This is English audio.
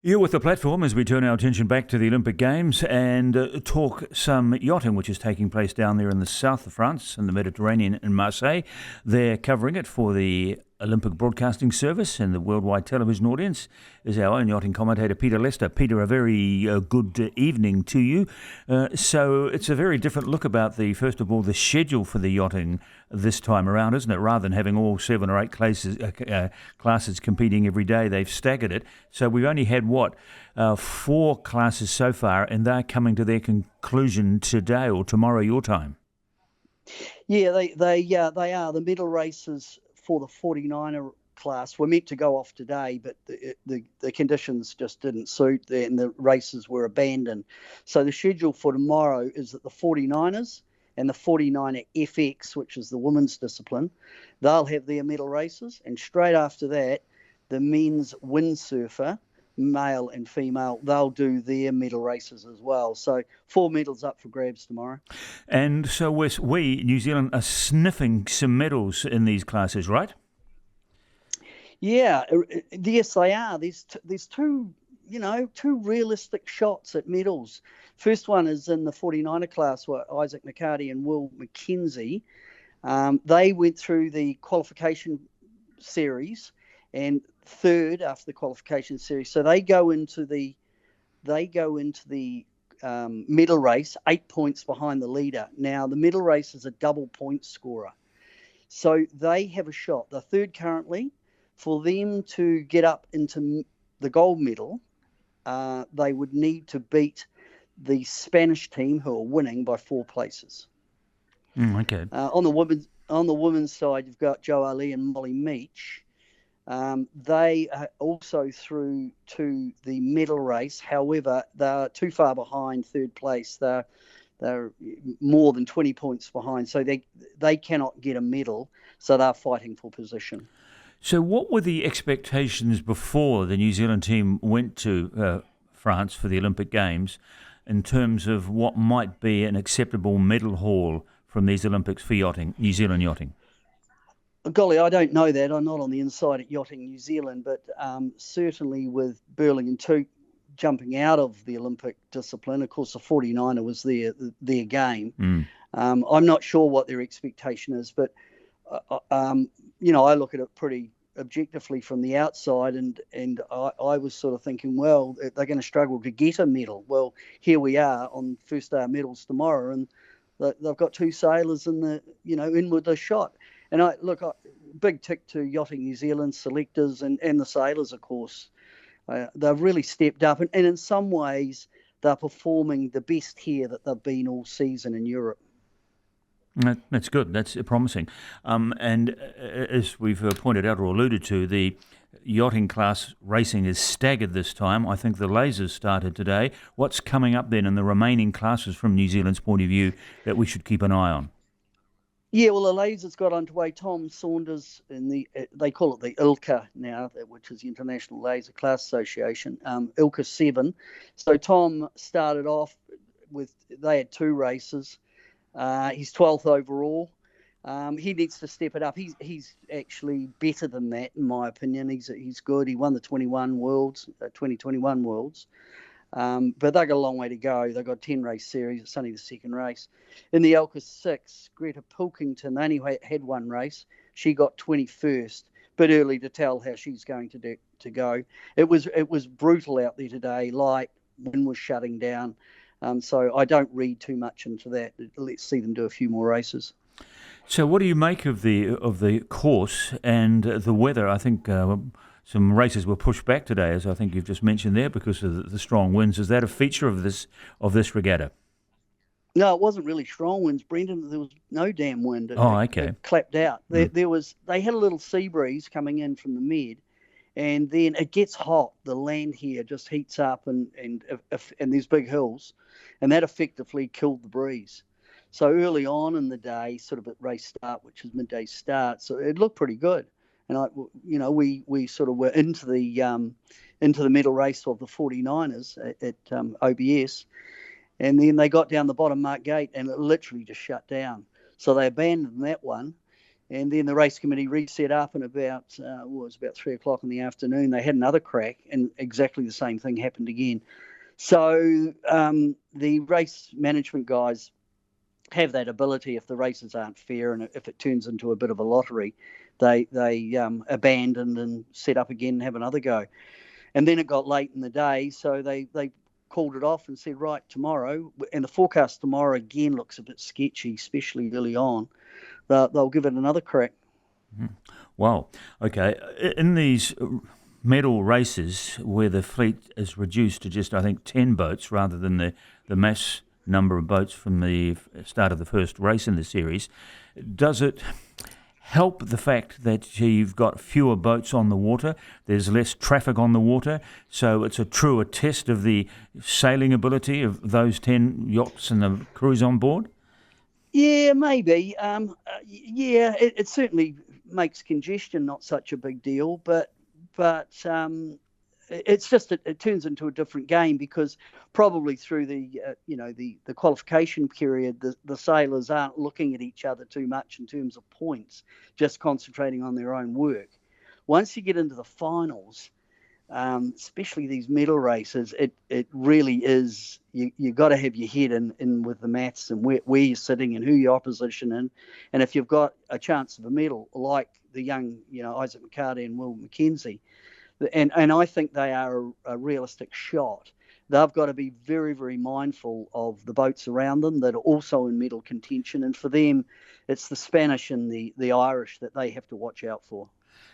You're with the platform as we turn our attention back to the Olympic Games and talk some yachting, which is taking place down there in the south of France, in the Mediterranean, in Marseille. They're covering it for the Olympic Broadcasting Service, and the worldwide television audience is our own yachting commentator, Peter Lester. Peter, a very good evening to you. So it's a very different look about first of all, the schedule for the yachting this time around, isn't it? Rather than having all 7 or 8 classes competing every day, they've staggered it. So we've only had, 4 classes so far, and they're coming to their conclusion today or tomorrow your time. Yeah, they are. The middle races for the 49er class were meant to go off today, but the conditions just didn't suit, and the races were abandoned. So the schedule for tomorrow is that the 49ers and the 49er FX, which is the women's discipline, they'll have their medal races, and straight after that, the men's windsurfer, male and female, they'll do their medal races as well. So 4 medals up for grabs tomorrow. And so we, New Zealand, are sniffing some medals in these classes, right? Yeah, yes, they are. There's two realistic shots at medals. First one is in the 49er class where Isaac McHardie and McKenzie, they went through the qualification series and third after the qualification series. So they go into the medal race 8 points behind the leader. Now the medal race is a double point scorer, so they have a shot. They're third currently. For them to get up into the gold medal, they would need to beat the Spanish team, who are winning by 4 places. Okay. On the women's side, you've got Aleh and Molly Meech. They are also through to the medal race. However, they're too far behind third place. They're more than 20 points behind, so they cannot get a medal. So they're fighting for position. So what were the expectations before the New Zealand team went to France for the Olympic Games in terms of what might be an acceptable medal haul from these Olympics for yachting, New Zealand yachting? Golly, I don't know that. I'm not on the inside at Yachting New Zealand, but certainly with Burling and Toot jumping out of the Olympic discipline, of course the 49er was their game. I'm not sure what their expectation is, but I look at it pretty objectively from the outside, and I was sort of thinking, well, they're going to struggle to get a medal. Well, here we are on first day of medals tomorrow, and they've got 2 sailors in with the shot. And big tick to Yachting New Zealand selectors and the sailors, of course. They've really stepped up, and in some ways they're performing the best here that they've been all season in Europe. That's good. That's promising. And as we've pointed out or alluded to, the yachting class racing is staggered this time. I think the lasers started today. What's coming up then in the remaining classes from New Zealand's point of view that we should keep an eye on? Yeah, well, the lasers got underway. Tom Saunders they call it the ILCA now, which is the International Laser Class Association, ILCA 7. So Tom started off they had 2 races. He's 12th overall. He needs to step it up. He's actually better than that, in my opinion. He's good. He won the 2021 Worlds. But they've got a long way to go. They've got a 10-race series. It's only the second race. In the Elka 6, Greta Pilkington only had 1 race. She got 21st, but early to tell how she's going to go. It was brutal out there today. Light, wind was shutting down. So I don't read too much into that. Let's see them do a few more races. So what do you make of the course and the weather? I think some races were pushed back today, as I think you've just mentioned there, because of the strong winds. Is that a feature of this regatta? No, it wasn't really strong winds, Brendan. There was no damn wind. It clapped out. They had a little sea breeze coming in from the Med, and then it gets hot. The land here just heats up, and there's big hills, and that effectively killed the breeze. So early on in the day, sort of at race start, which is midday start, so it looked pretty good. And we sort of were into the middle race of the 49ers at OBS, and then they got down the bottom mark gate, and it literally just shut down. So they abandoned that one, And then the race committee reset up, and it was about 3 o'clock in the afternoon. They had another crack, and exactly the same thing happened again. So the race management guys have that ability. If the races aren't fair and if it turns into a bit of a lottery, they abandon and set up again and have another go. And then it got late in the day, so they called it off and said, right, tomorrow, and the forecast tomorrow again looks a bit sketchy, especially early on. They'll give it another crack. Wow. Okay. In these medal races where the fleet is reduced to just, I think, 10 boats rather than the mass number of boats from the start of the first race in the series, does it help the fact that you've got fewer boats on the water, there's less traffic on the water, so it's a truer test of the sailing ability of those 10 yachts and the crews on board? Yeah, maybe. It certainly makes congestion not such a big deal, but it's just it turns into a different game, because probably through the qualification period, the sailors aren't looking at each other too much in terms of points, just concentrating on their own work. Once you get into the finals, especially these medal races, it really is, you got to have your head in with the maths and where you're sitting and who your opposition in. And if you've got a chance of a medal, like the young, Isaac McHardie and Will McKenzie, and I think they are a realistic shot, they've got to be very, very mindful of the boats around them that are also in medal contention. And for them, it's the Spanish and the Irish that they have to watch out for.